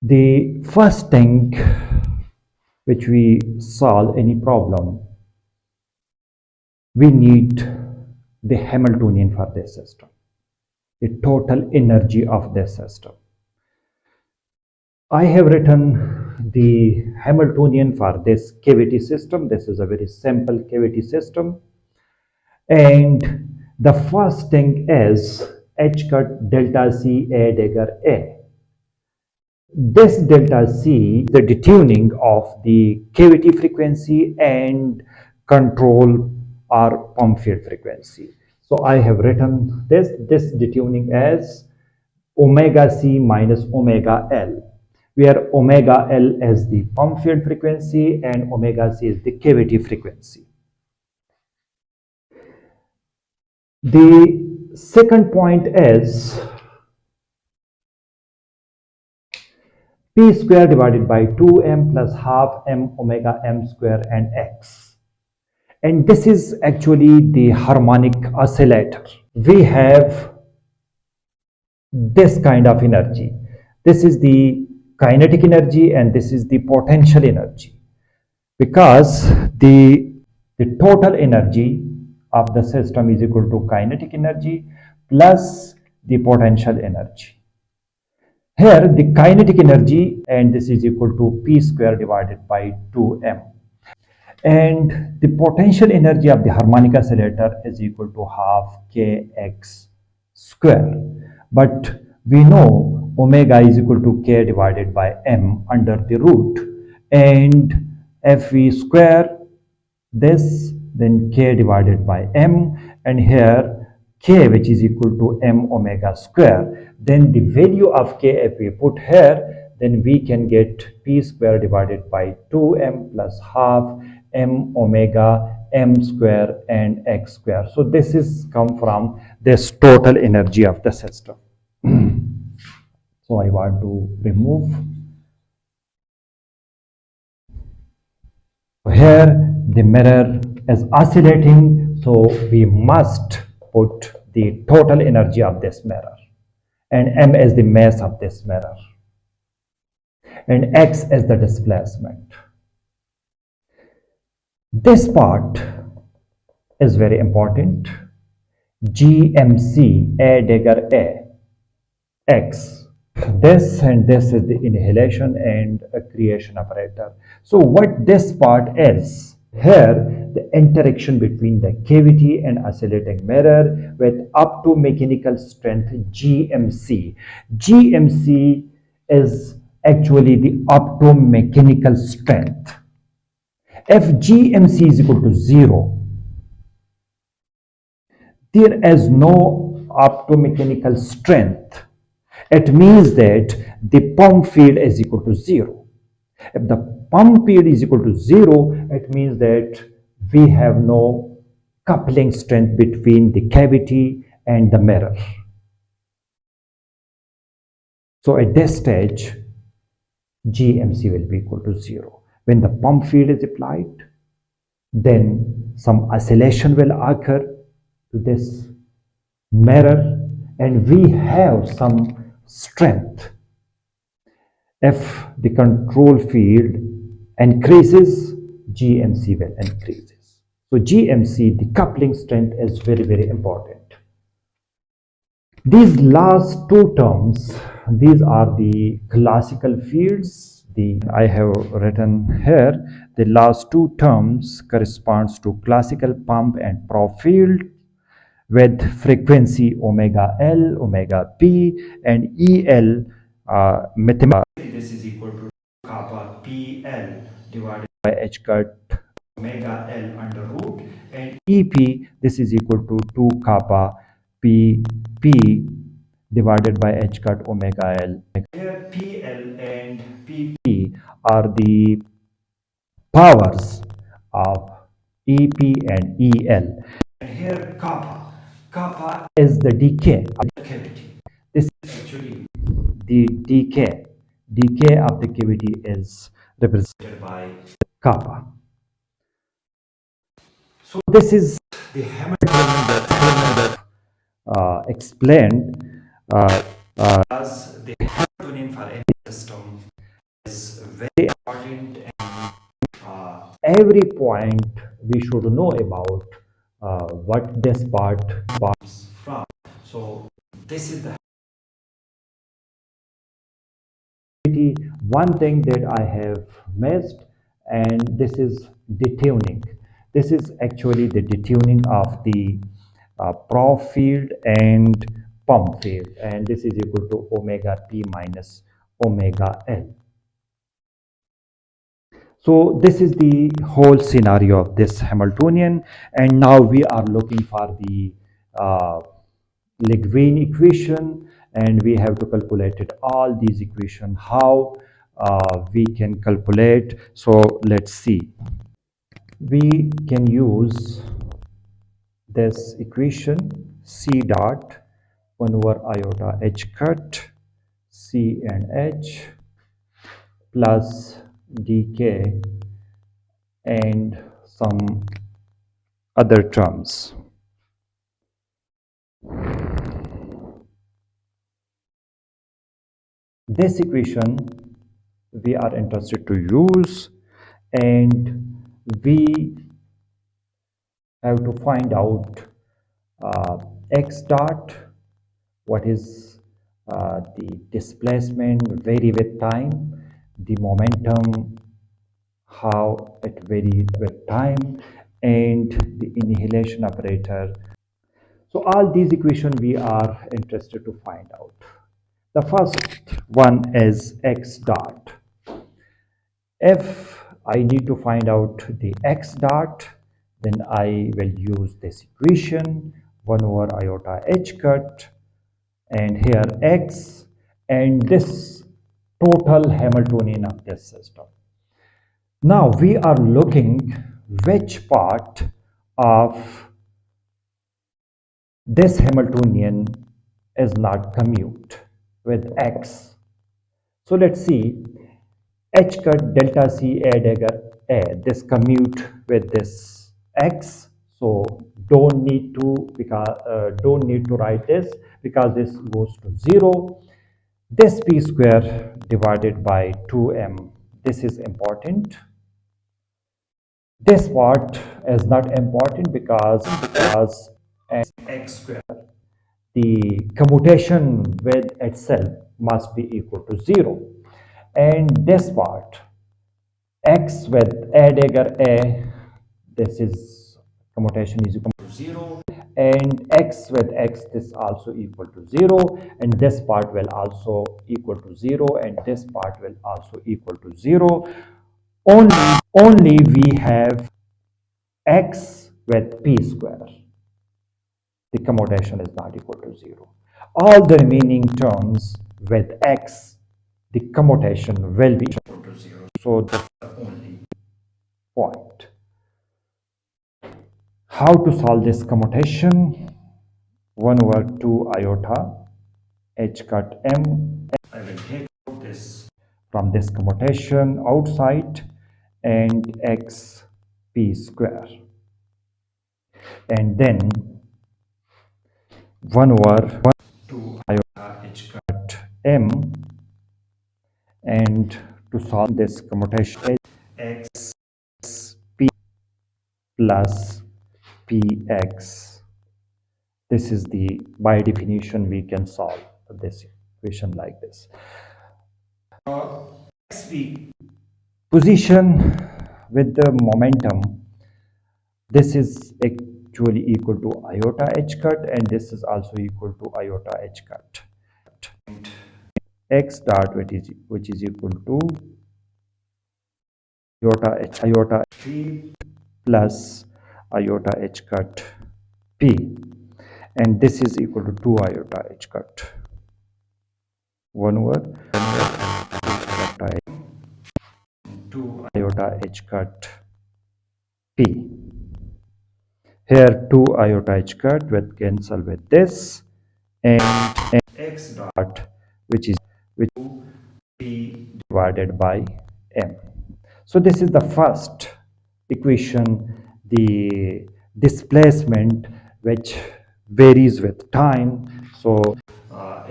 The first thing which we solve any problem, we need the Hamiltonian for this system, the total energy of this system. I have written the Hamiltonian for this cavity system. This is a very simple cavity system. And the first thing is H cut delta C A dagger A. This delta C, the detuning of the cavity frequency and control or pump field frequency. So I have written this detuning as omega C minus omega L, where omega L is the pump field frequency and omega C is the cavity frequency. The second point is P square divided by 2m plus half m omega m square and x. And this is actually the harmonic oscillator. We have this kind of energy. This is the kinetic energy and this is the potential energy. Because the total energy of the system is equal to kinetic energy plus the potential energy. Here the kinetic energy, and this is equal to P square divided by 2m. And the potential energy of the harmonic oscillator is equal to half kx square. But we know omega is equal to k divided by m under the root. And if we square this, then k divided by m, and here k, which is equal to m omega square, then the value of k if we put here, then we can get p square divided by 2m plus half m omega m square and x square. So this is come from this total energy of the system. So I want to remove. Here the mirror is oscillating, so we must put the total energy of this mirror, and m is the mass of this mirror, and x is the displacement. This part is very important. GMC A dagger A x. This and this is the inhalation and accretion operator. So what this part is, here the interaction between the cavity and oscillating mirror with up to mechanical strength GMC. GMC is actually the up to mechanical strength. If GMC is equal to 0, there is no up to mechanical strength. It means that the pump field is equal to 0. If the pump field is equal to 0, it means that we have no coupling strength between the cavity and the mirror. So at this stage, GMC will be equal to 0. When the pump field is applied, then some oscillation will occur to this mirror, and we have some strength. If the control field increases, GMC will increases. So GMC, the coupling strength, is very, very important. These last two terms, these are the classical fields. I have written here the last two terms corresponds to classical pump and prop field with frequency omega L, omega P, and EL mathematical. This is equal to kappa PL divided by H cut omega L under root, and EP, this is equal to 2 kappa PP divided by H cut omega L. Here PL and PP are the powers of EP and EL. And here kappa is the decay of the cavity. This is actually the decay of the cavity is represented by kappa. So this is the Hamiltonian that explained as the Hamiltonian for any system is very important, and every point we should know about what this part is from. So this is the one thing that I have missed, and this is detuning. This is actually the detuning of the prof field and pump field, and this is equal to omega p minus omega l. So this is the whole scenario of this Hamiltonian, and now we are looking for the uh, Lagrange equation, and we have to calculate it, all these equation, how we can calculate. So let's see. We can use this equation c dot 1 over iota h cut c and h plus dk and some other terms. This equation we are interested to use, and we have to find out x dot, what is the displacement vary with time, the momentum how it varies with time, and the annihilation operator. So all these equations we are interested to find out. The first one is x dot. If I need to find out the x dot, then I will use this equation 1 over iota h cut, and here x, and this total Hamiltonian of this system. Now we are looking which part of this Hamiltonian is not commute with x. So let's see, h cut delta c a dagger a, this commute with this x, so don't need to write this because this goes to 0. This p square divided by 2m, this is important. This part is not important because x square, the commutation with itself must be equal to 0, and this part x with a dagger a, this is commutation is equal to 0, and x with x, this also equal to 0, and this part will also equal to 0, and this part will also equal to 0. Only we have x with p square, the commutation is not equal to 0. All the remaining terms with x, the commutation will be equal to 0. So that's the only point. How to solve this commutation? 1 over 2 iota h cut m. I will take this from this commutation outside, and x p square, and then 1 over 2 iota h cut m, and to solve this commutation x p plus px. This is the, by definition we can solve this equation like this. Xp position with the momentum, this is actually equal to iota h cut, and this is also equal to iota h cut. And x dot, which is equal to iota p plus iota h cut p, and this is equal to 2 iota h cut 1 over 2 iota h cut p. Here 2 iota h cut will cancel with this, and x dot, which is p divided by m. So this is the first equation, the displacement which varies with time. So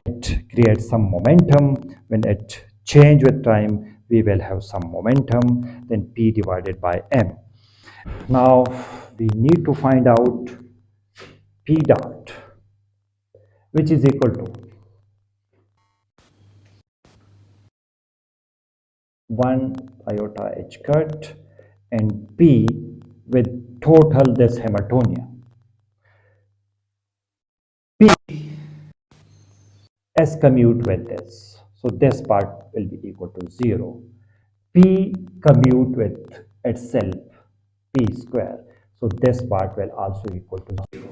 it creates some momentum. When it change with time, we will have some momentum, then P divided by M. Now we need to find out P dot, which is equal to 1 iota h cut and P with total this Hamiltonian. P S commute with this. So this part will be equal to 0. P commute with itself, P square. So this part will also equal to 0.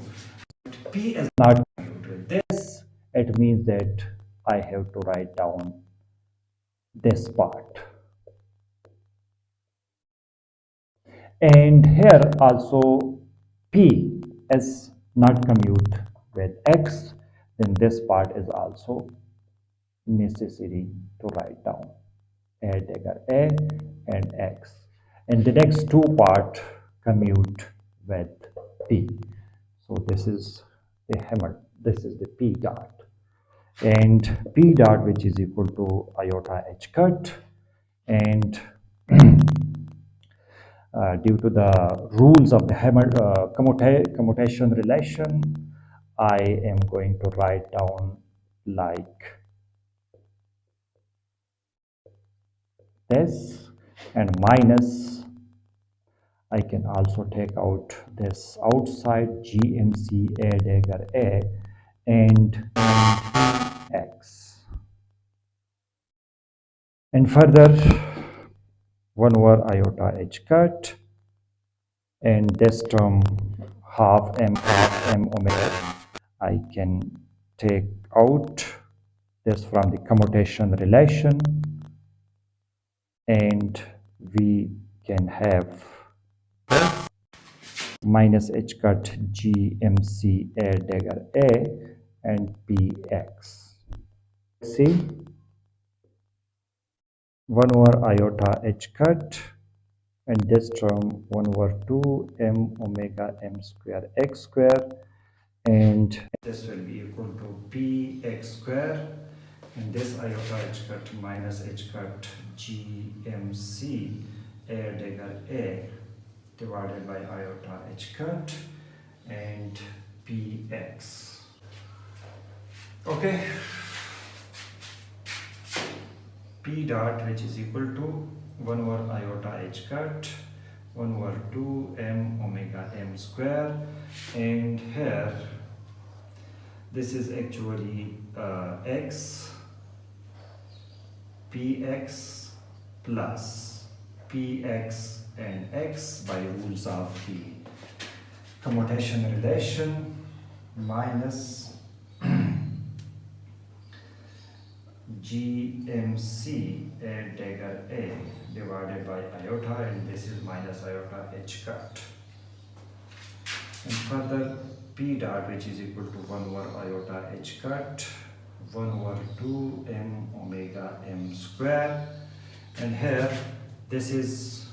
P is not commute with this. It means that I have to write down this part. And here also P is not commute with X, then this part is also necessary to write down. A dagger A and X. And the next two part commute with P. So this is the hammer, this is the P dot. And P dot, which is equal to iota h cut, and due to the rules of the commutation relation, I am going to write down like this, and minus, I can also take out this outside GMC A dagger A and X. And further, 1 over iota h cut, and this term half m omega, I can take out this from the commutation relation, and we can have minus h cut GMC A dagger A and PX. See, 1 over iota h cut, and this term 1 over 2 m omega m square x square, and this will be equal to px square, and this iota h cut minus h cut GMC A dagger A divided by iota h cut and px. Okay, P dot, which is equal to 1 over iota h cut 1 over 2 m omega m square, and here this is actually x px plus px and x by rules of the commutation relation minus GMC A dagger A divided by iota, and this is minus iota h cut. And further, P dot, which is equal to 1 over iota h cut 1 over 2 m omega m square, and here this is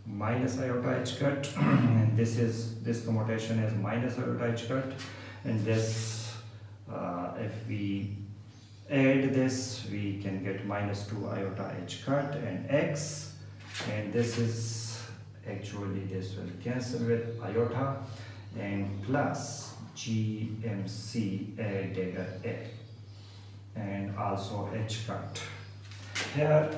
minus iota h cut and this commutation is minus iota h cut, and this if we add this, we can get minus 2 iota h cut and x, and this is actually, this will cancel with iota, and plus GMC A dagger A and also h cut. Here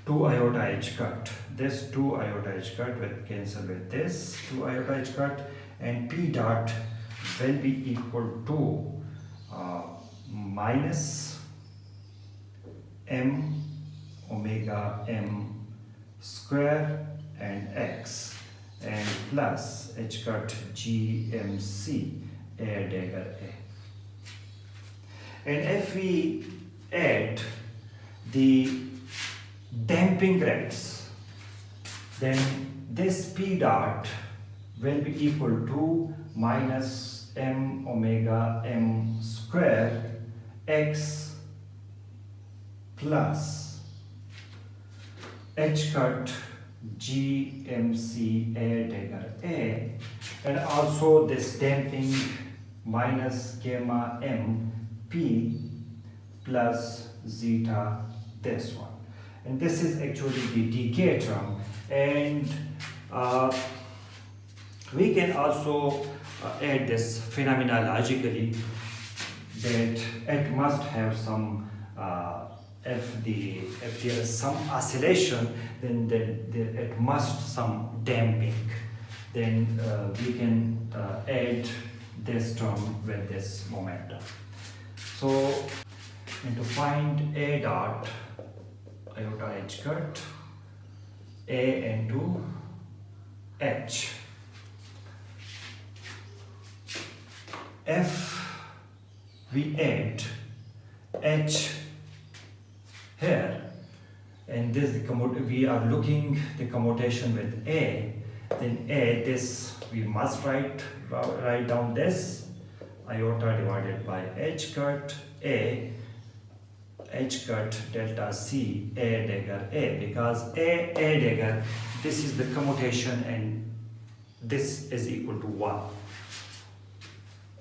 2 iota h cut, this 2 iota h cut will cancel with this 2 iota h cut, and P dot will be equal to minus m omega m square and x, and plus h cut GMC A dagger A. And if we add the damping rates, then this P dot will be equal to minus m omega m square x plus h cut GMC A dagger A, and also this damping minus gamma m P plus zeta this one, and this is actually the decay term. And we can also add this phenomenologically, that it must have some if there is some oscillation, then it must some damping. Then we can add this term with this momentum. So, and to find A dot iota h cut, A into H, if we add H here, and this we are looking the commutation with A, then A, this we must write down this iota divided by h cut A, h cut delta C A dagger A, because A dagger, this is the commutation and this is equal to 1,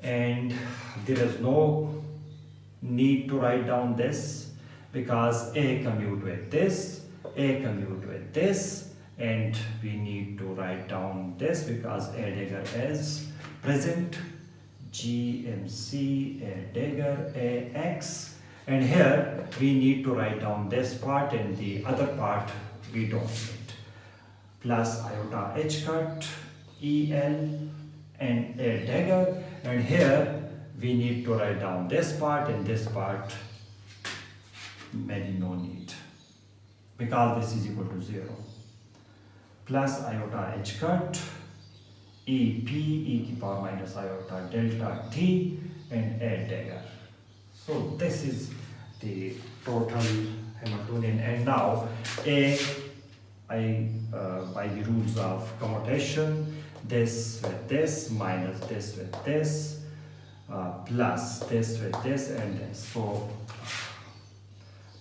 and there is no need to write down this, because A commute with this, A commute with this, and we need to write down this because A dagger is present, GMC A dagger AX, and here we need to write down this part and the other part we don't need, plus iota h cut EL and A dagger, and here we need to write down this part and this part maybe no need, because this is equal to 0, plus iota h cut EP e to power minus iota delta T and A dagger. So this is the total Hamiltonian, and now A, by the rules of commutation, this with this minus this with this plus this with this and this. So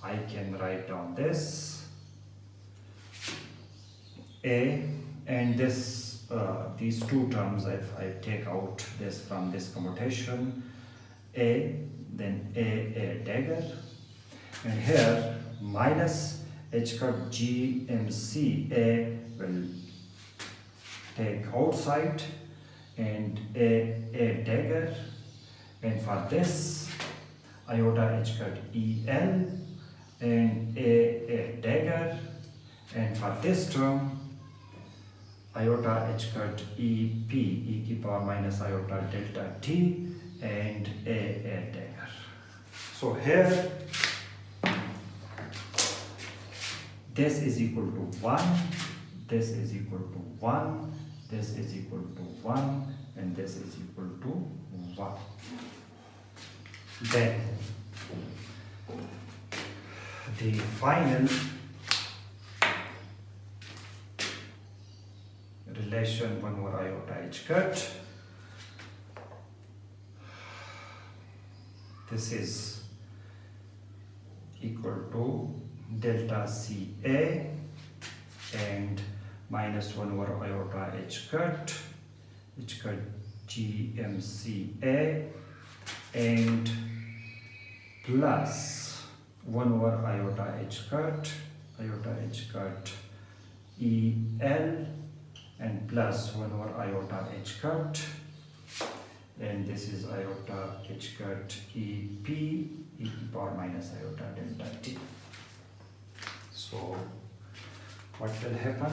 I can write down this A, and this these two terms, if I take out this from this commutation, A, then A dagger, and here minus h cut GMC A will take outside, and A dagger, and for this iota h cut EL and A dagger, and for this term iota h cut EP e to power minus iota delta T and A dagger. So here this is equal to 1, this is equal to 1, this is equal to 1, and this is equal to 1. Then the final relation 1 over iota h cut, this is equal to delta CA and minus 1 over iota h cut GMCA, and plus 1 over iota h cut EL, and plus 1 over iota h cut, and this is iota h cut EP e to power minus iota delta T. So what will happen?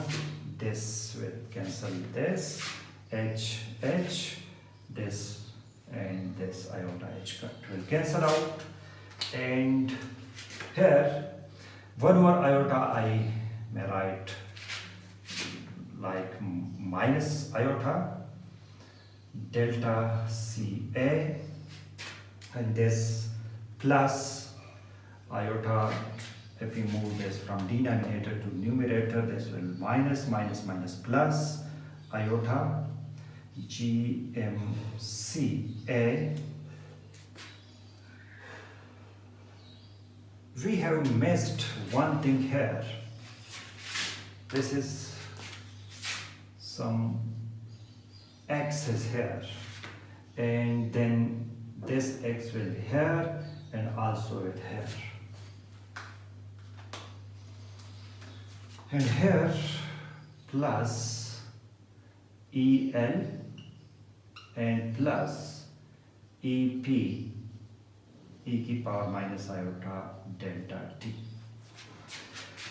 This will cancel this, H, this, and this iota h cut will cancel out, and here 1 over iota I may write like minus iota delta CA, and this plus iota, if we move this from denominator to numerator, this will minus plus iota GMCA. We have missed one thing here. This is some x's here, and then this x will be here and also with here. And here plus EL and plus EP e की power minus iota delta t.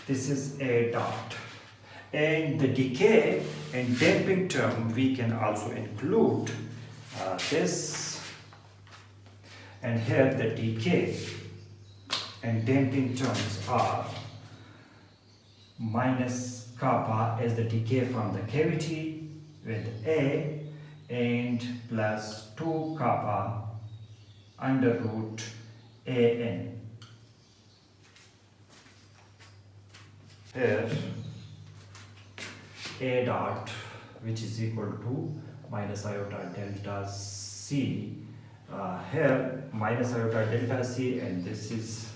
This is A dot. And the decay and damping term we can also include this, and here the decay and damping terms are minus kappa as the decay from the cavity with A and plus 2 kappa under root AN. Here A dot, which is equal to minus iota delta C, here minus iota delta C, and this is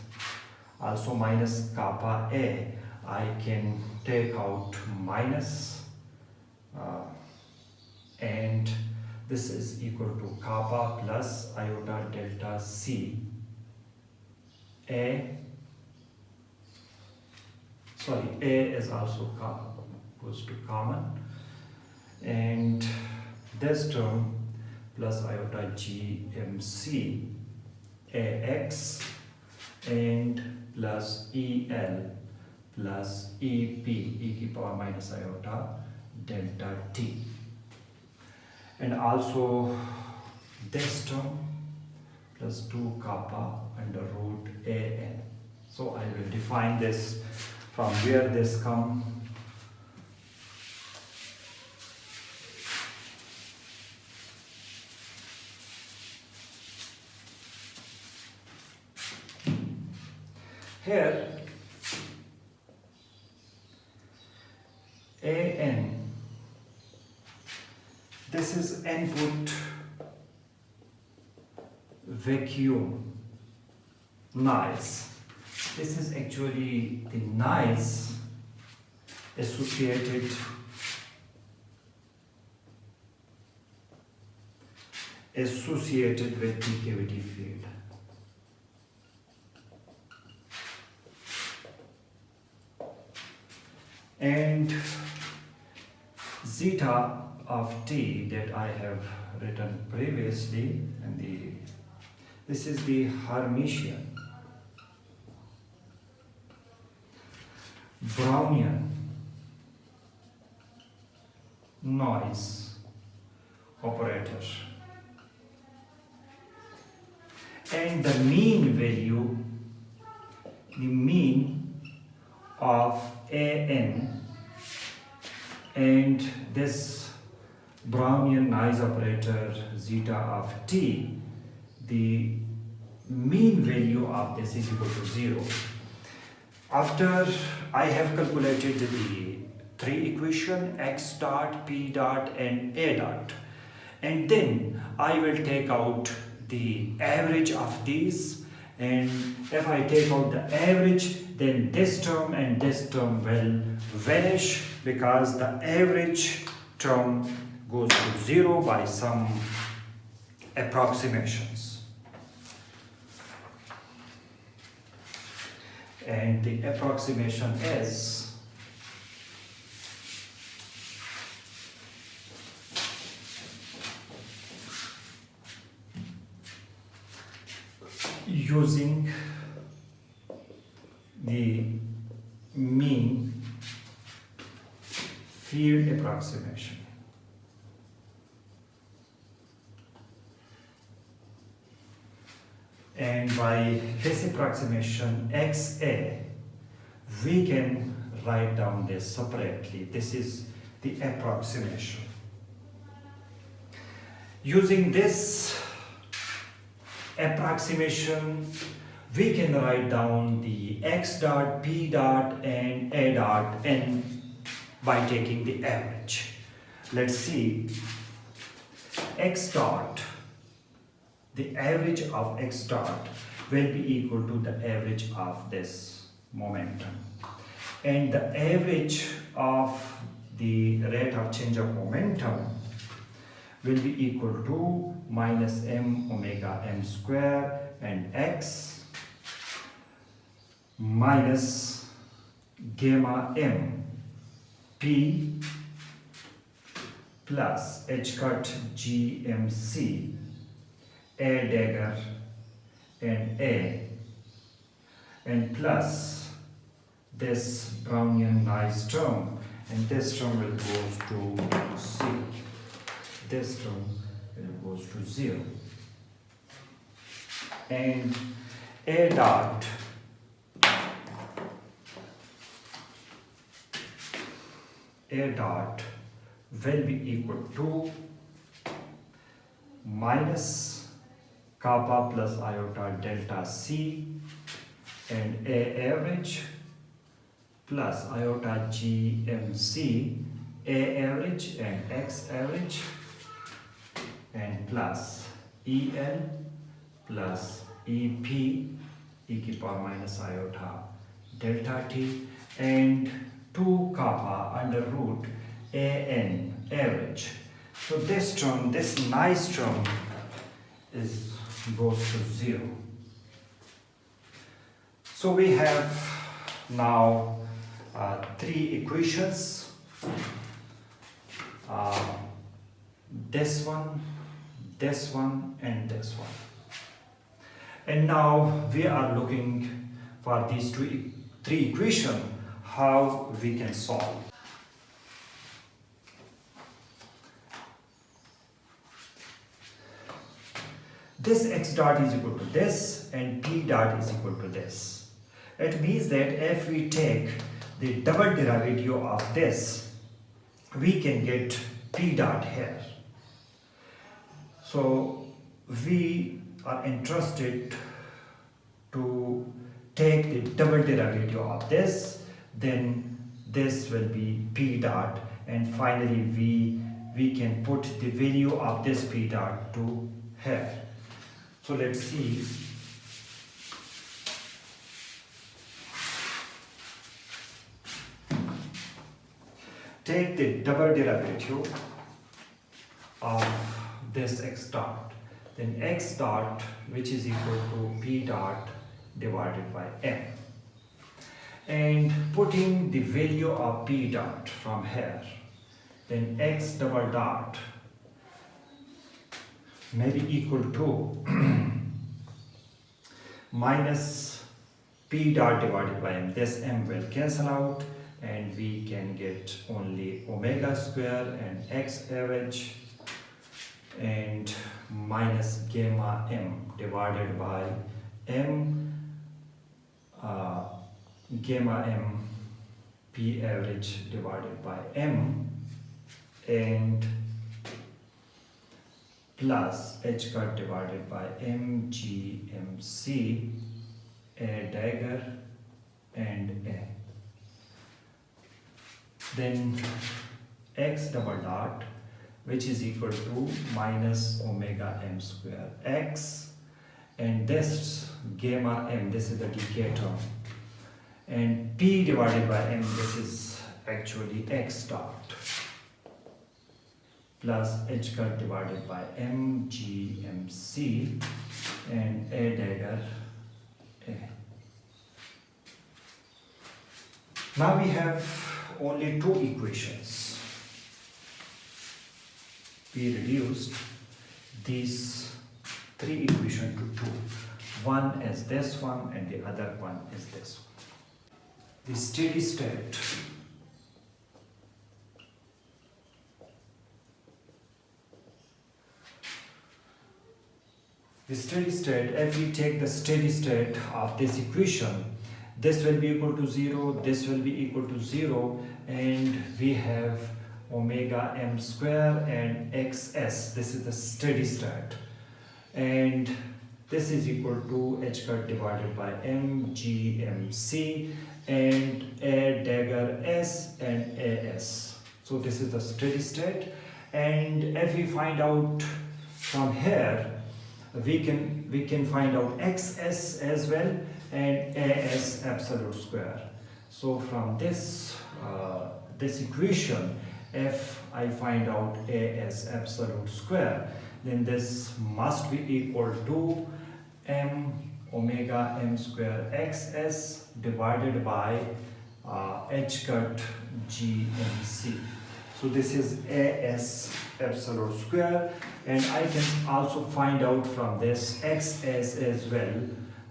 also minus kappa A. I can take out minus and this is equal to kappa plus iota delta C A. Sorry, A is also goes to common, and this term plus iota GMC AX and plus EL plus EP e की power minus iota delta t, and also this term plus 2 kappa under root AN. So I will define this from where this come. Here AN, this is input vacuum noise. This is actually the noise associated with the cavity field. And zeta of t that I have written previously, and this is the Hermitian Brownian noise operator, and the mean value, the mean of AN and this Brownian noise operator zeta of t, the mean value of this is equal to 0. After I have calculated the three equation x dot, p dot and a dot, and then I will take out the average of these, and if I take out the average, then this term and this term will vanish because the average term goes to 0 by some approximations. And the approximation is using the mean field approximation. And by this approximation XA, we can write down this separately. This is the approximation. Using this approximation, we can write down the x dot, p dot and a dot n by taking the average. Let's see, x dot, the average of x dot will be equal to the average of this momentum, and the average of the rate of change of momentum will be equal to minus m omega m square and x minus gamma m p plus h cut gmc a dagger and a, and plus this Brownian nice term, and this term will goes to 0. This term will goes to 0. And a dot will be equal to minus kappa plus iota delta c and a average plus iota gmc a average and x average and plus el plus ep e to power minus iota delta t and 2 kappa under root an average. So this term, this nice term goes to 0. So we have now 3 equations. This one, and this one. And now we are looking for these 3 equations, how we can solve. This x dot is equal to this and p dot is equal to this. It means that if we take the double derivative of this, we can get p dot here. So we are interested to take the double derivative of this, then this will be p dot, and finally we can put the value of this p dot to here. So let's see. Take the double derivative of this x dot, then x dot, which is equal to p dot divided by m, and putting the value of p dot from here, then x double dot may be equal to minus p dot divided by m. This m will cancel out and we can get only omega square and x average and minus gamma m divided by m gamma m p average divided by m and plus h cut divided by m gmc a dagger and a. Then x double dot, which is equal to minus omega m square x, and this gamma m, this is the decay term, and p divided by m, this is actually x dot, plus h cut divided by m gmc and a dagger a. Now we have only 2 equations. We reduced these 3 equations to 2. One is this one and the other one is this one. The steady state if we take the steady state of this equation, this will be equal to 0, this will be equal to 0, and we have omega m square and xs. This is the steady state, and this is equal to h cut divided by m gmc and a dagger s and as. So this is the steady state, and if we find out from here, we can find out xs as well and as absolute square. So from this this equation if I find out A as absolute square, then this must be equal to m omega m square xs divided by h cut gmc. So this is as absolute square, and I can also find out from this xs as well.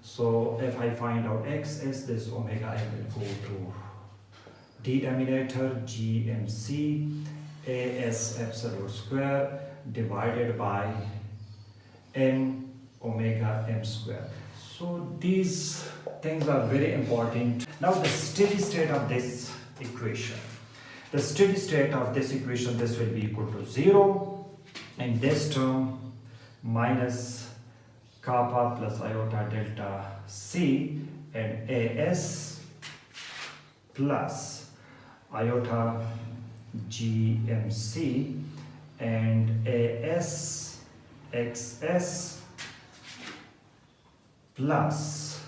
So if I find out xs, this omega I will go to denominator gmc as absolute square divided by m omega m square. So these things are very important. Now the steady state of this equation. The steady state of this equation, this will be equal to 0, and this term minus kappa plus iota delta c and as plus iota gmc and as xs plus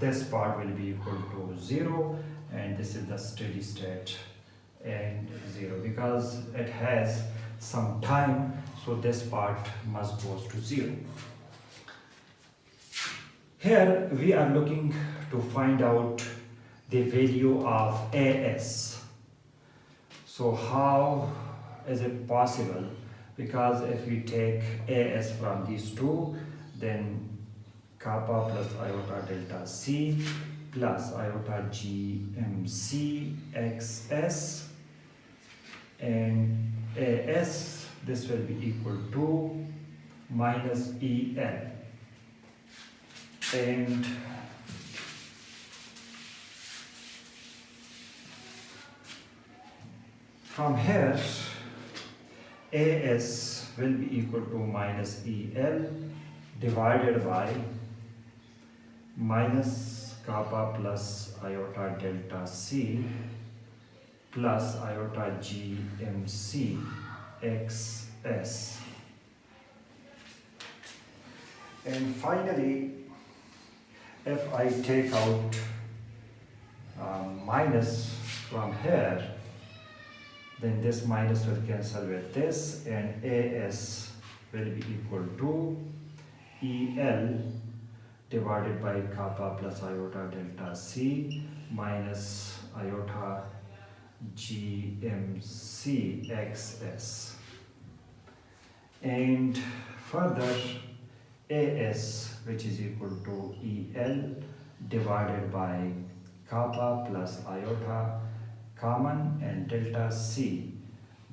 this part will be equal to 0, and this is the steady state and 0 because it has some time, so this part must goes to 0. Here we are looking to find out the value of as. So how is it possible? Because if we take as from these two, then kappa plus iota delta c plus iota gmc xs and as, this will be equal to minus en, and from here as will be equal to minus el divided by minus kappa plus iota delta c plus iota gmc xs, and finally if I take out minus from here, then this minus will cancel with this, and as will be equal to el divided by kappa plus iota delta c minus iota gmc xs, and further as, which is equal to el divided by kappa plus iota common and delta c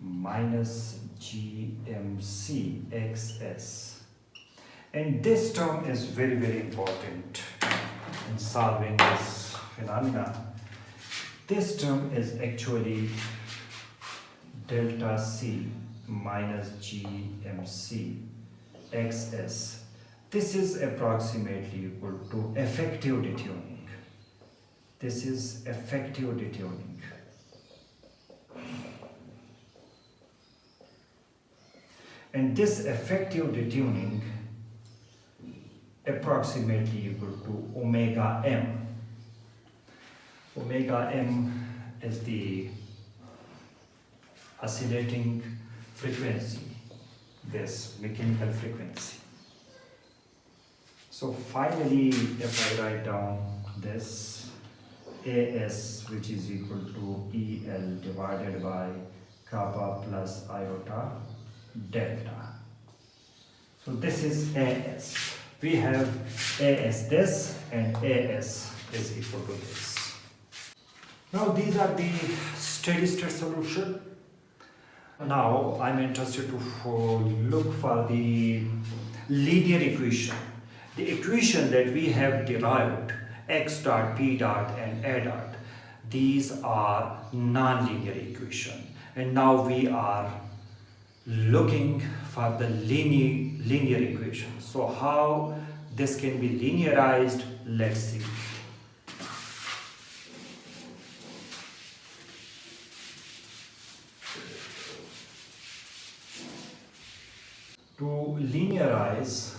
minus gmc xs. And this term is very, very important in solving this phenomena. This term is actually delta c minus gmc xs. This is approximately equal to effective detuning. This is effective detuning. And this effective detuning approximately equal to omega m. Omega m is the oscillating frequency, this mechanical frequency. So finally, if I write down this as, which is equal to el divided by kappa plus iota delta. So this is as. We have as this, and as is equal to this. Now these are the steady state solution. Now I'm interested to look for the linear equation. The equation that we have derived, x dot, p dot and a dot, these are non-linear equation. And now we are looking for the linear equation. So how this can be linearized, let's see. To linearize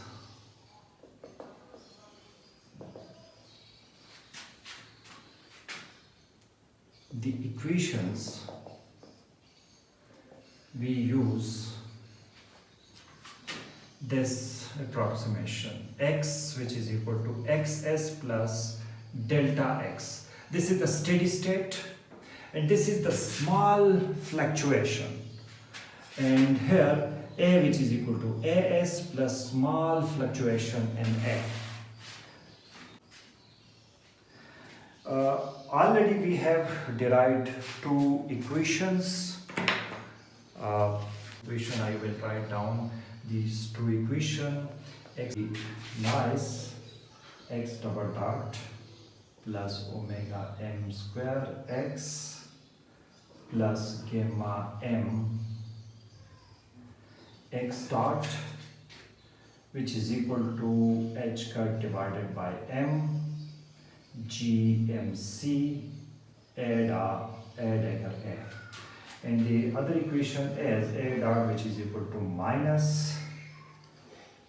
the equations we use this approximation, x which is equal to xs plus delta x. This is the steady state and this is the small fluctuation, and here a which is equal to as plus small fluctuation in a. Already we have derived two equations. Equation I will write down these two equations. X nice x double dot plus omega m square x plus gamma m x dot, which is equal to h cut divided by m GMC add dagger a, and the other equation is a dot which is equal to minus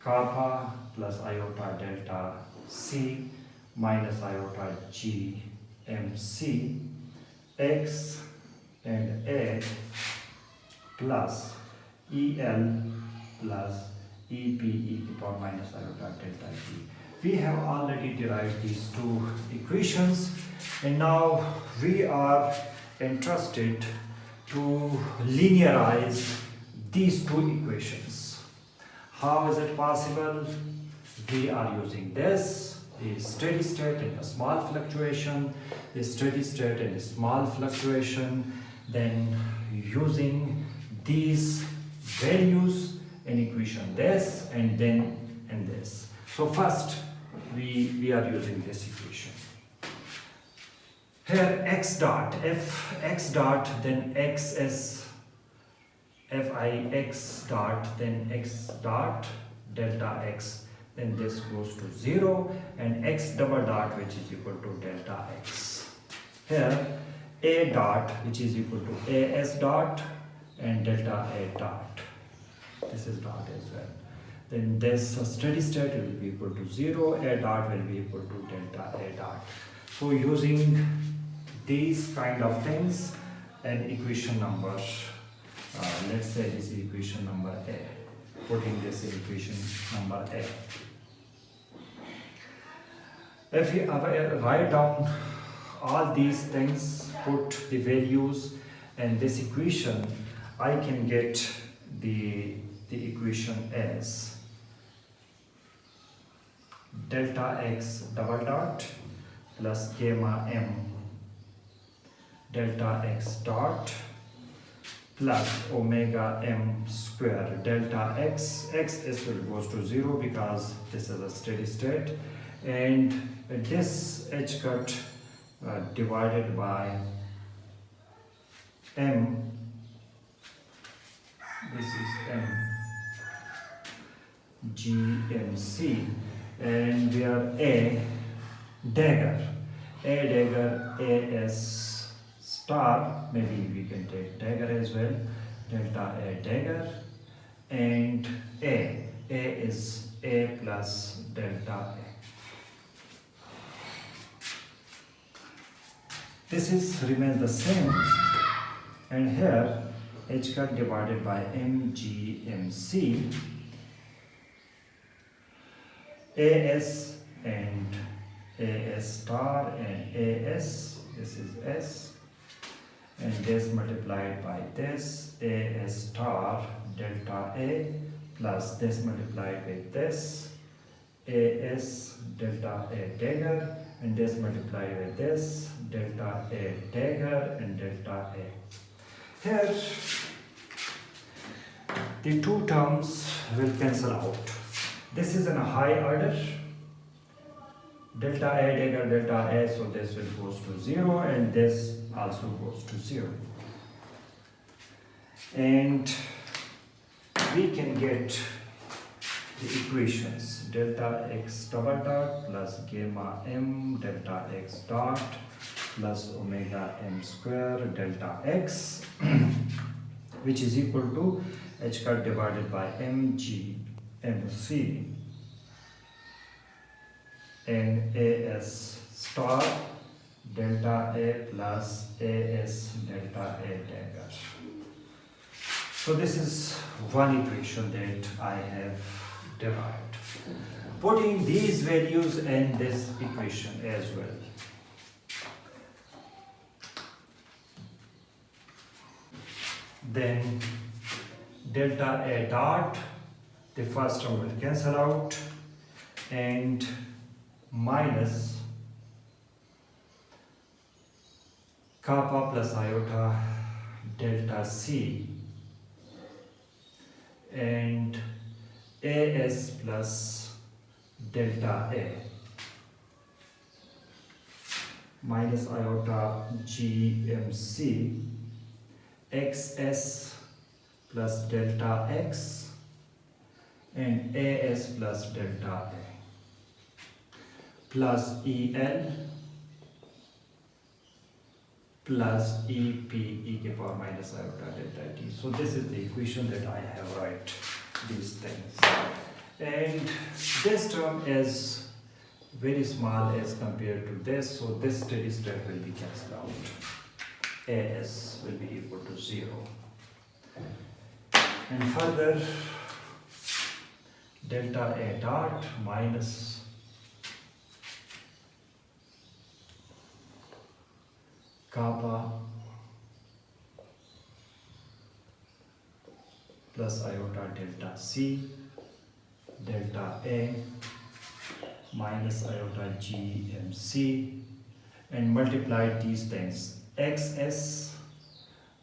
kappa plus iota delta c minus iota GMC x and a plus EL plus EP e to the power minus iota delta t. We have already derived these two equations, and now we are interested to linearize these two equations. How is it possible? We are using this, the steady state and a small fluctuation, the steady state and a small fluctuation, then using these values in equation this and then and this. So first we are using this equation. Here x dot, f x dot, then xs, f I x dot, then x dot delta x, then this goes to 0, and x double dot which is equal to delta x. Here a dot which is equal to as dot and delta a dot. This is dot as well. Then this steady state will be equal to 0, a dot will be equal to delta a dot. So using these kind of things and equation number, let's say this is equation number a, putting this in equation number a. If we write down all these things, put the values and this equation, I can get the equation as delta x double dot plus gamma m delta x dot plus omega m square delta x. X will goes to 0 because this is a steady state, and this h cut divided by m, this is m GMC, and we are a dagger as star, maybe we can take dagger as well, delta a dagger, and a is a plus delta a. This is remain the same, and here h cut divided by mgmc, as and as star and as, this is s, and this multiplied by this as star delta a plus this multiplied with this as delta a dagger, and this multiplied with this delta a dagger and delta a. Here the two terms will cancel out. This is in a high order, delta a dagger delta a, so this will goes to 0 and this also goes to 0, and we can get the equations delta x double dot plus gamma m delta x dot plus omega m square delta x which is equal to h cut divided by mgmc and as star delta a plus as delta a dagger. So this is one equation that I have derived. Putting these values in this equation as well. Then delta A dot, the first term will cancel out, and minus kappa plus iota delta C and AS plus delta A minus iota GMC XS plus delta X and AS plus delta A plus EL plus EP e to the power minus iota delta T. So this is the equation that I have write these things. And this term is very small as compared to this, so this steady state will be cancelled out. AS will be equal to 0. And further, delta A dot minus kappa plus iota delta C delta A minus iota GMC and multiply these things XS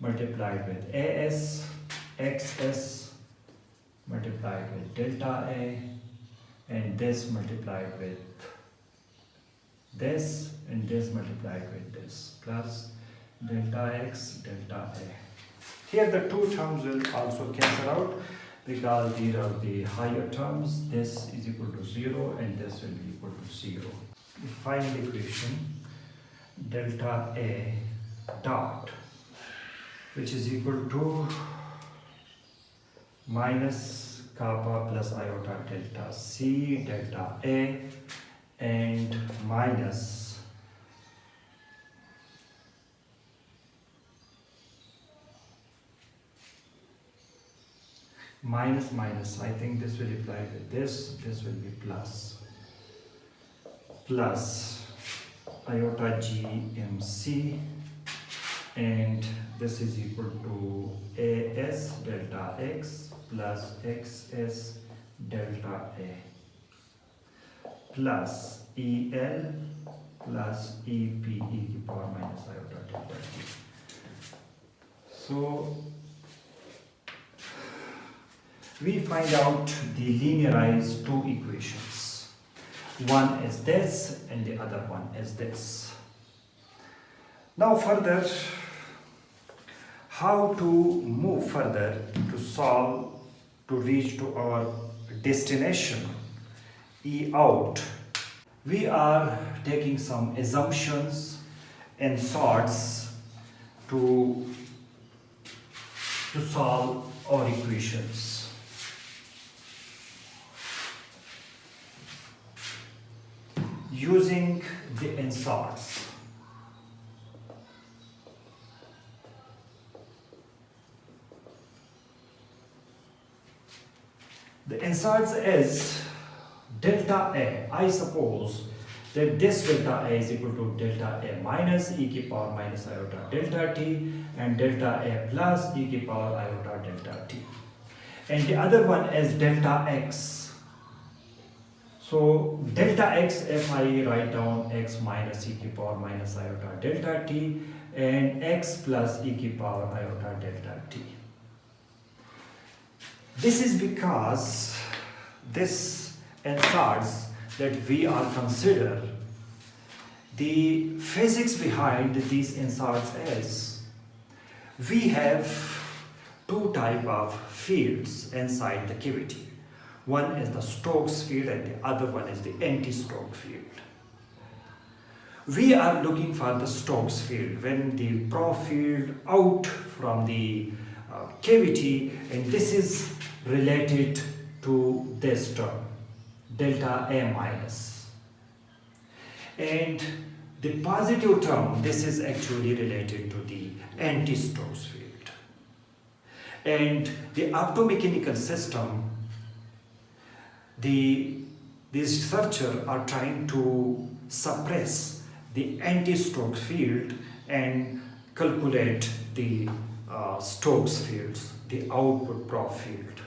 multiplied with AS XS multiplied with delta A and this multiplied with this and this multiplied with this plus delta X delta A. Here the two terms will also cancel out because these are the higher terms. This is equal to 0 and this will be equal to 0. The final equation delta A dot, which is equal to minus kappa plus iota delta C delta A and minus minus, I think this will apply with this will be plus iota GMC and this is equal to AS delta X plus XS delta A plus EL plus EP e to the power minus iota delta T. So we find out the linearized two equations. One is this and the other one is this. Now further, how to move further to solve, to reach to our destination E out. We are taking some assumptions and sorts to solve our equations. Using the inserts. The inserts is delta A. I suppose that this delta A is equal to delta A minus e to the power minus iota delta T and delta A plus e to the power iota delta T. And the other one is delta X. So delta X, if I write down X minus e to the power minus iota delta T and X plus e to the power iota delta T. This is because this inserts that we are consider the physics behind these inserts is we have two type of fields inside the cavity. One is the Stokes field and the other one is the anti-Stokes field. We are looking for the Stokes field when the Prof field out from the cavity, and this is related to this term delta A minus, and the positive term, this is actually related to the anti-Stokes field. And the optomechanical system, these researchers are trying to suppress the anti-Stokes field and calculate the Stokes fields, the output prop field.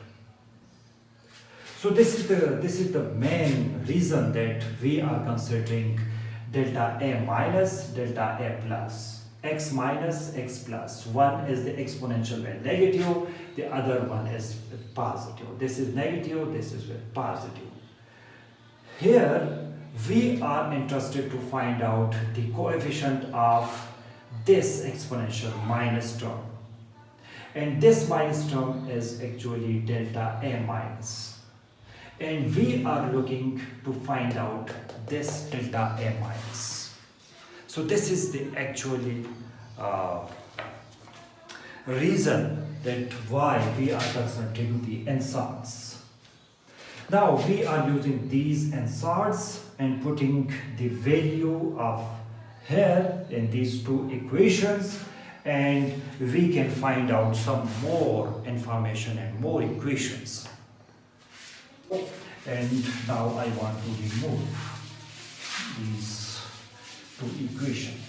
So this is the main reason that we are considering delta A minus, delta A plus, x minus, x plus. One is the exponential with negative, the other one is with positive. This is negative, this is with positive. Here we are interested to find out the coefficient of this exponential minus term. And this minus term is actually delta A minus. And we are looking to find out this delta A minus. So this is the actually reason that why we are considering the ansatz. Now we are using these ansatz and putting the value of here in these two equations, and we can find out some more information and more equations. And now I want to remove these two equations.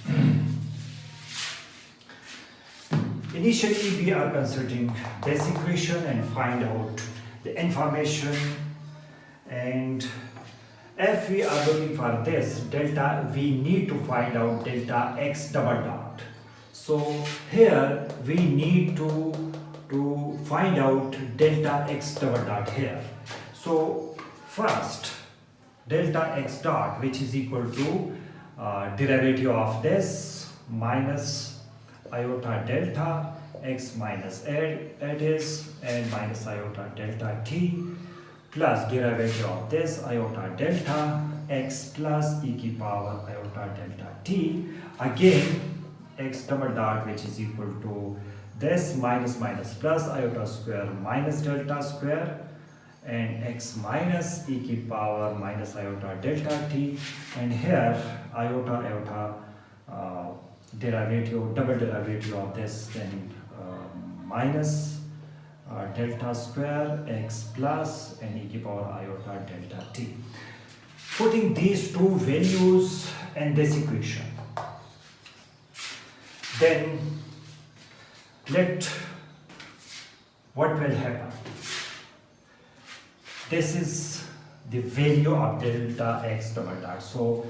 Initially we are considering this equation and find out the information, and if we are looking for this delta, we need to find out delta x double dot. So here we need to find out delta x double dot here. So first delta x dot, which is equal to derivative of this minus iota delta x minus it is, and minus iota delta t plus derivative of this iota delta x plus e की power iota delta t, again x double dot, which is equal to this minus minus plus iota square minus delta square, and x minus e की power minus iota delta t, and here iota derivative, double derivative of this, then minus delta square x plus and e की power iota delta t. Putting these two values in this equation, then what will happen? This is the value of delta x double dot. So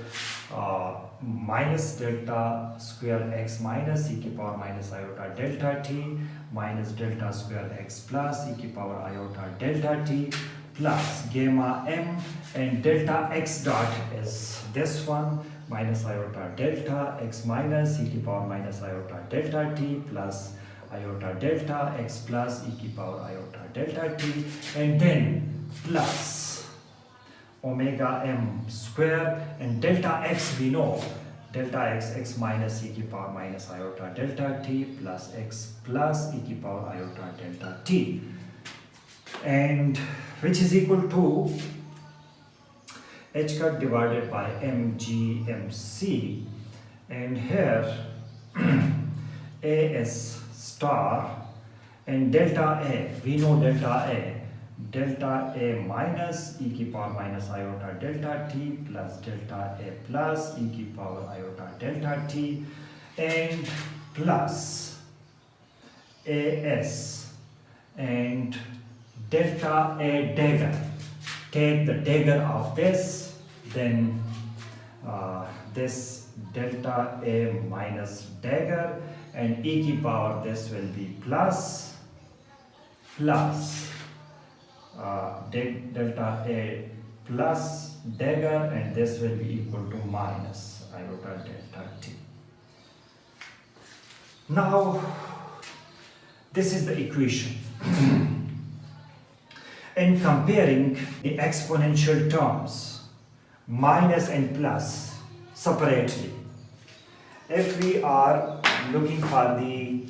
minus delta square x minus e की power minus iota delta t minus delta square x plus e की power iota delta t plus gamma m, and delta x dot is this one minus iota delta x minus e की power minus iota delta t plus iota delta x plus e की power iota delta t, and then plus omega m square, and delta x we know delta x minus e की power minus iota delta t plus x plus e की power iota delta t, and which is equal to h cut divided by mc, and here a is star, and delta a we know delta a minus e की power minus iota delta t plus delta a plus e की power iota delta t, and plus as, and delta a dagger, take the dagger of this, then this delta a minus dagger, and e की power this will be plus delta a plus dagger, and this will be equal to minus iota delta t. Now this is the equation. And comparing the exponential terms minus and plus separately, if we are looking for the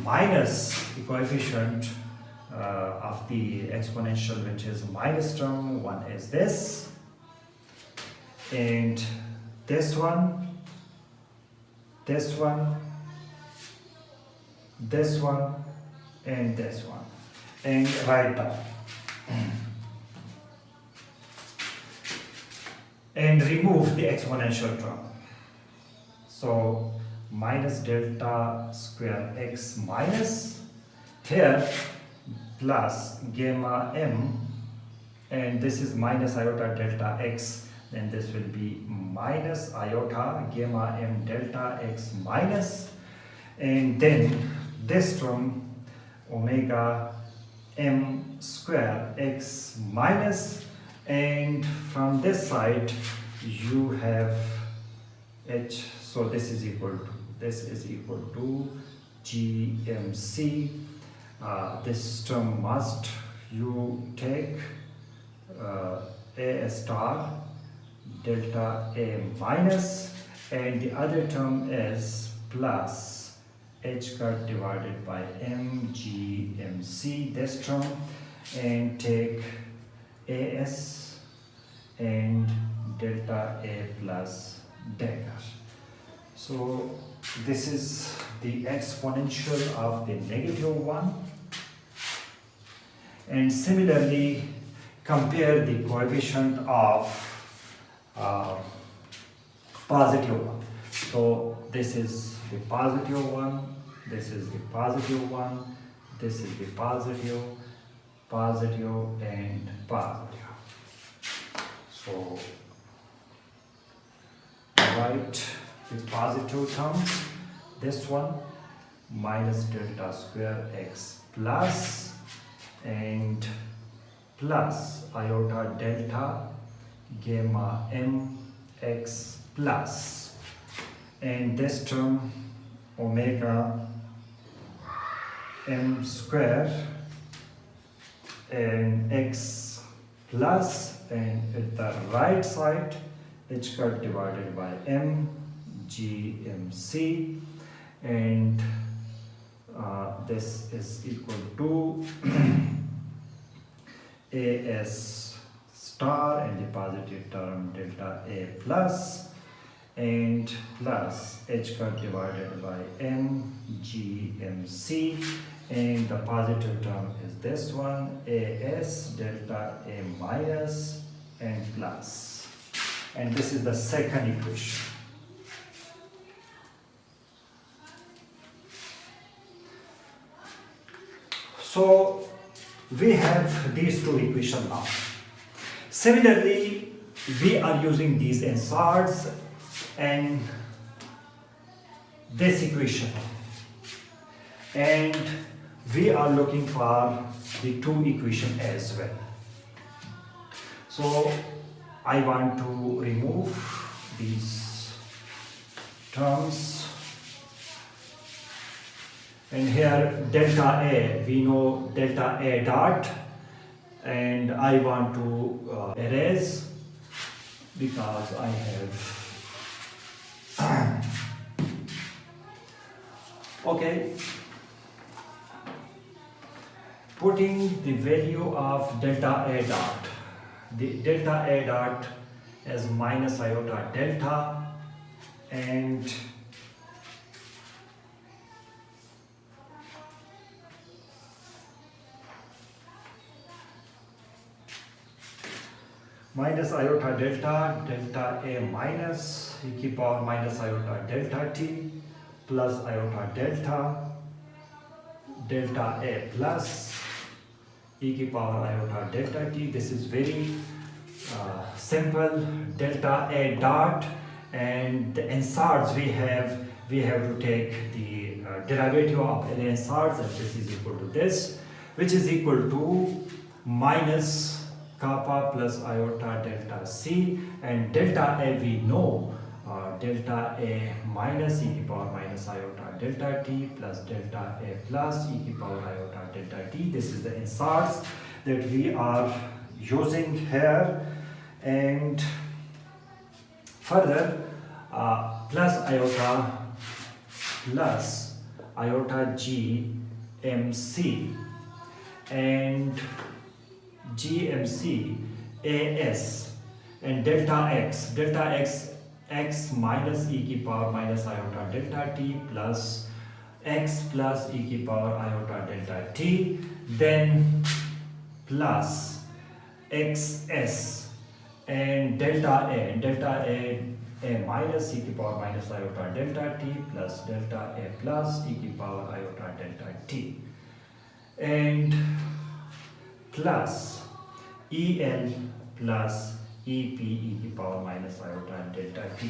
minus, the coefficient of the exponential, which is minus term, one is this, and this one, this one, this one, and this one, and write down and remove the exponential term. So minus delta square x minus here plus gamma m, and this is minus iota delta x, then this will be minus iota gamma m delta x minus, and then this term omega m square x minus, and from this side you have h, so this is equal to gmc. This term must you take a star delta a minus, and the other term is plus h cut divided by mgmc, this term, and take as and delta a plus delta. So this is the exponential of the negative one, and similarly compare the coefficient of positive one. So this is the positive one, this is the positive one, this is the positive, positive and positive. So write the positive terms, this one minus delta square x plus and plus iota delta gamma m x plus, and this term omega m square and x plus, and at the right side h cut divided by m gmc, and this is equal to as star and the positive term delta a plus, and plus h cut divided by m gmc, and the positive term is this one as delta a minus and plus, and this is the second equation. So we have these two equations now. Similarly, we are using these answers and this equation, and we are looking for the two equations as well. So I want to remove these terms, and here delta a, we know delta a dot, and I want to erase because I have okay, putting the value of delta a dot, the delta a dot as minus iota delta, and minus iota delta, delta a minus e की power minus iota delta t plus iota delta, delta a plus e की power iota delta t. This is very simple. Delta a dot, and the answers we have to take the derivative of the answers, and this is equal to this, which is equal to minus kappa plus iota delta c, and delta a we know delta a minus e की power minus iota delta t plus delta a plus e की power iota delta t. This is the answers that we are using here, and further plus iota g mc and gmc as, and delta x minus e की power minus iota delta t plus x plus e की power iota delta t t, then plus xs and delta a minus e to power minus iota delta t plus delta a plus e to power iota delta t, and plus el plus ep e to power minus iota delta t.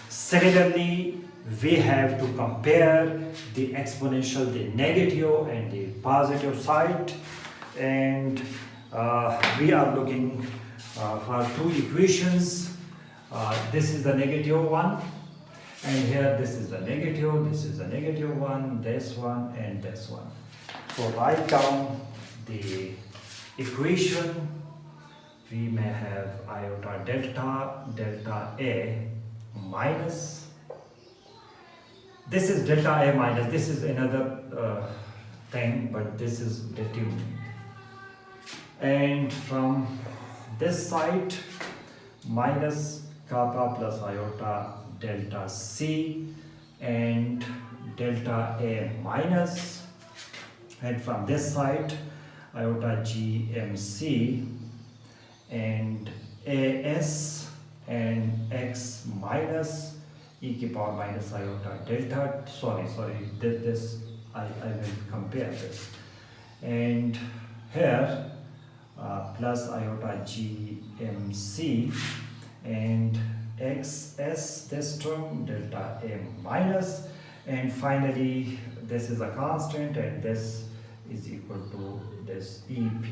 Similarly, we have to compare the exponential, the negative and the positive side, and we are looking for two equations. This is the negative one, and here this is the negative, this is the negative one, this one and this one. So write down the equation. We may have iota delta a minus, this is delta a minus, this is another thing, but this is determining, and from this side minus kappa plus iota delta c and delta a minus, and from this side iota gmc and as and x minus e to power minus iota delta, this I will compare this, and here plus iota gmc and xs, this term delta a minus, and finally this is a constant and this is equal to this ep.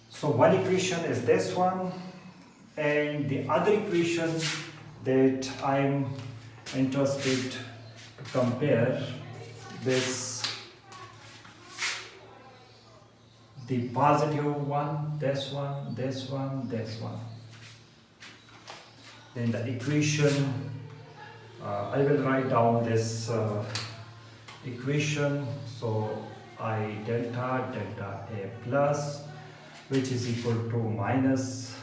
So one equation is this one, and the other equation that I'm interested to compare this, the positive one, this one, this one, this one. Then the equation, I will write down this equation. So I delta a plus, which is equal to minus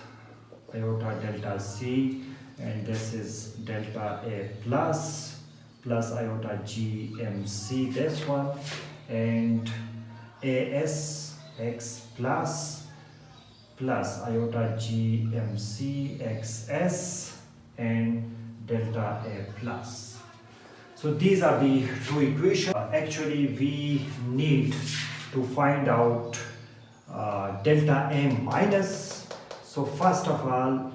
iota delta c, and this is delta a plus iota gmc, this one, and as x plus iota gmc xs and delta a plus. So these are the two equations. Actually we need to find out delta a minus. So first of all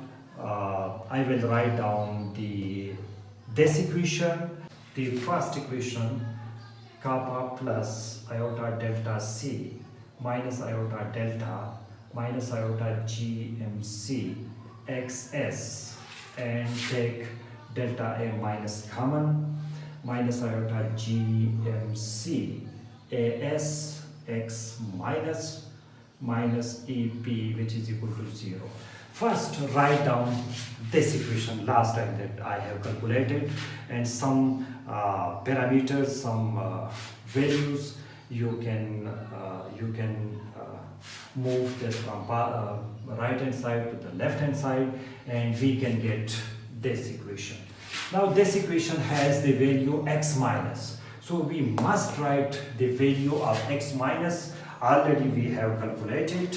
I will write down this equation. The first equation, kappa plus iota delta c minus iota delta minus iota gmc xs, and take delta a minus common, minus iota gmc as x minus ep, which is equal to 0. First write down this equation last time that I have calculated, and some parameters, some values you can move this from right hand side to the left hand side, and we can get this equation. Now this equation has the value x minus, so we must write the value of x minus. Already we have calculated,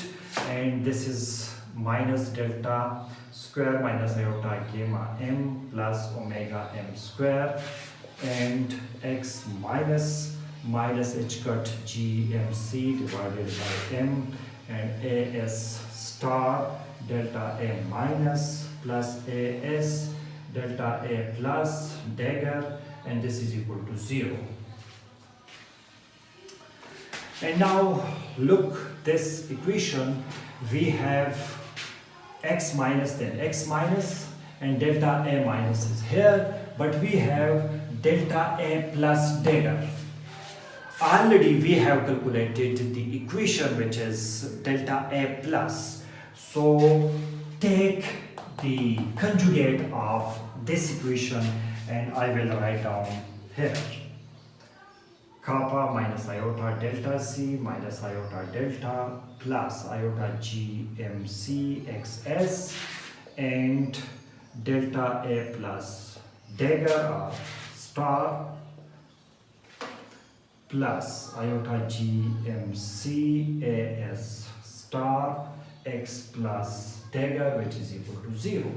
and this is minus delta square minus iota gamma m plus omega m square, and x minus h cut gmc divided by m, and as star delta a minus plus as delta a plus dagger, and this is equal to 0. And now look this equation, we have x minus, then x minus, and delta a minus is here, but we have delta a plus dagger. Already we have calculated the equation which is delta a plus. So take the conjugate of this equation, and I will write down here. Kappa minus iota delta c minus iota delta plus iota gmc xs, and delta a plus dagger or star plus iota g m c a s star x plus dagger, which is equal to 0.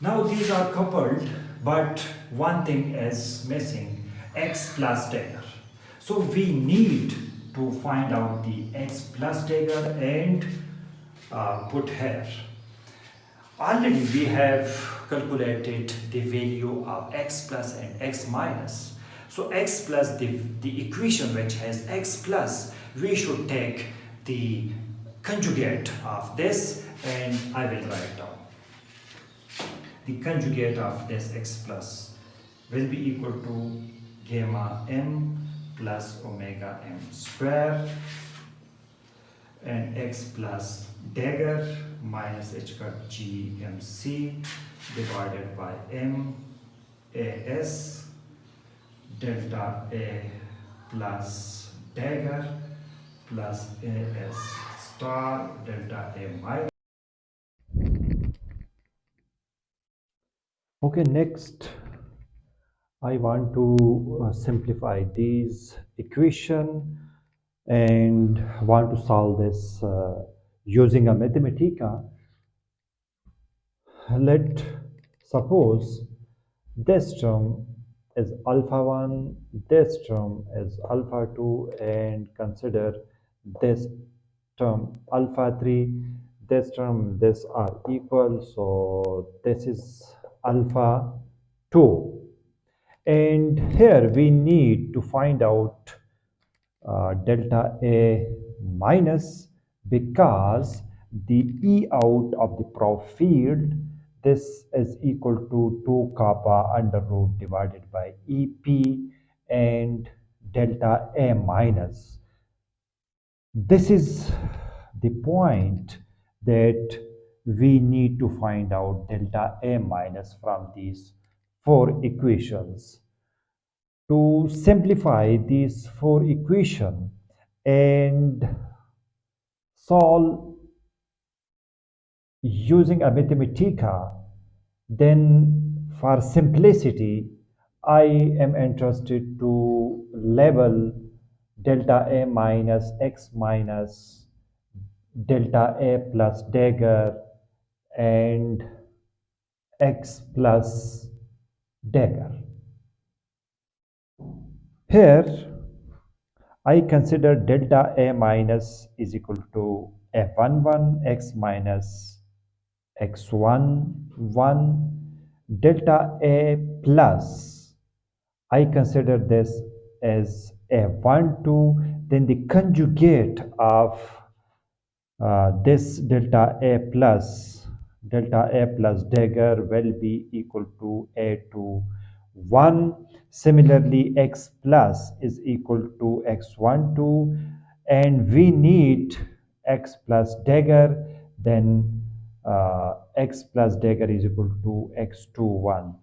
Now these are coupled, but one thing is missing, x plus dagger. So we need to find out the x plus dagger and put here. Already we have calculated the value of x plus and x minus. So x plus, the equation which has x plus, we should take the conjugate of this, and I will write down. The conjugate of this x plus will be equal to gamma m plus omega m square, and x plus dagger minus h cut g mc divided by m as delta a plus dagger plus as star delta a minus. Okay, next I want to simplify these equation and want to solve this using a Mathematica. Let suppose this term is alpha 1, this term is alpha 2, and consider this term alpha 3, this term, this are equal, so this is alpha 2. And here we need to find out delta A minus, because the E out of the probe field, this is equal to 2 kappa under root divided by EP, and delta A minus. This is the point that we need to find out delta A minus from these four equations. To simplify these four equations and solve using a Mathematica, then for simplicity, I am interested to label delta A minus x minus delta A plus dagger and x plus dagger. Here, I consider delta A minus is equal to F11 x minus x1 1, delta A plus. I consider this as F12, then the conjugate of this delta A plus dagger will be equal to A2 1. Similarly, x plus is equal to x12, and we need x plus dagger, then x plus dagger is equal to x21.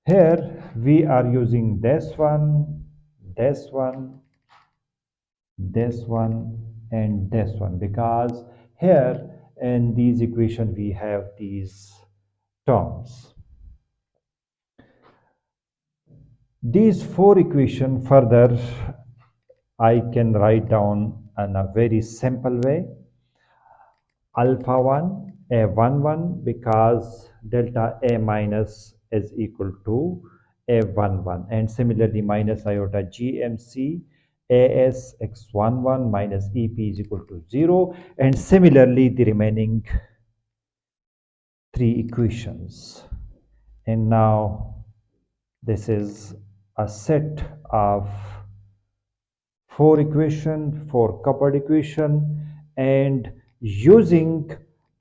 Here we are using this one, this one, this one, and this one, because here in these equation we have these terms. These four equation further I can write down in a very simple way. Alpha 1 A11, because delta A minus is equal to A11, and similarly minus iota GMC AS x11 minus EP is equal to 0, and similarly the remaining three equations. And now this is a set of four equation, four coupled equation, and using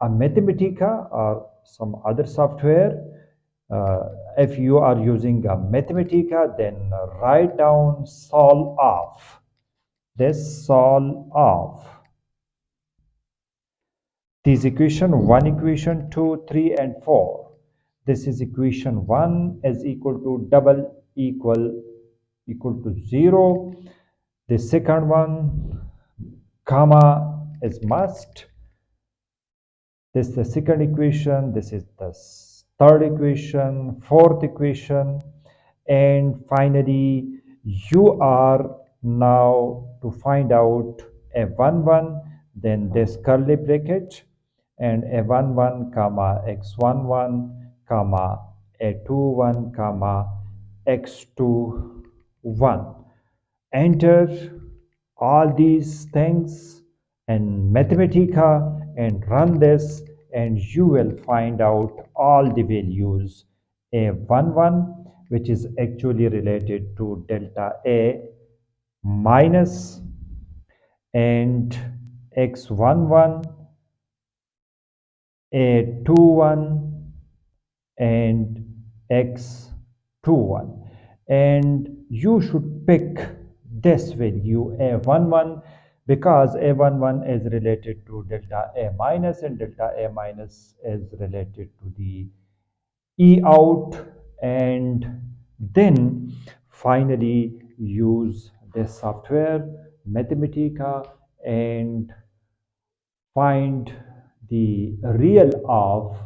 a Mathematica or some other software. If you are using a Mathematica, then write down solve of. This solve of these equation 1, equation 2, 3, and 4. This is equation 1 is equal to double equal to 0. The second one, comma is must. This is the second equation. This is the third equation, fourth equation, and finally you are now to find out a 1 1, then this curly bracket, and a 1 1 comma x1 1 comma a 2 1 comma x2 1. Enter all these things in Mathematica and run this, and you will find out all the values. A11, which is actually related to delta A minus, and x11, A21, and x21, and you should pick this value a11 because a11 is related to delta a minus and delta a minus is related to the e out, and then finally use this software Mathematica and find the real of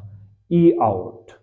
e out.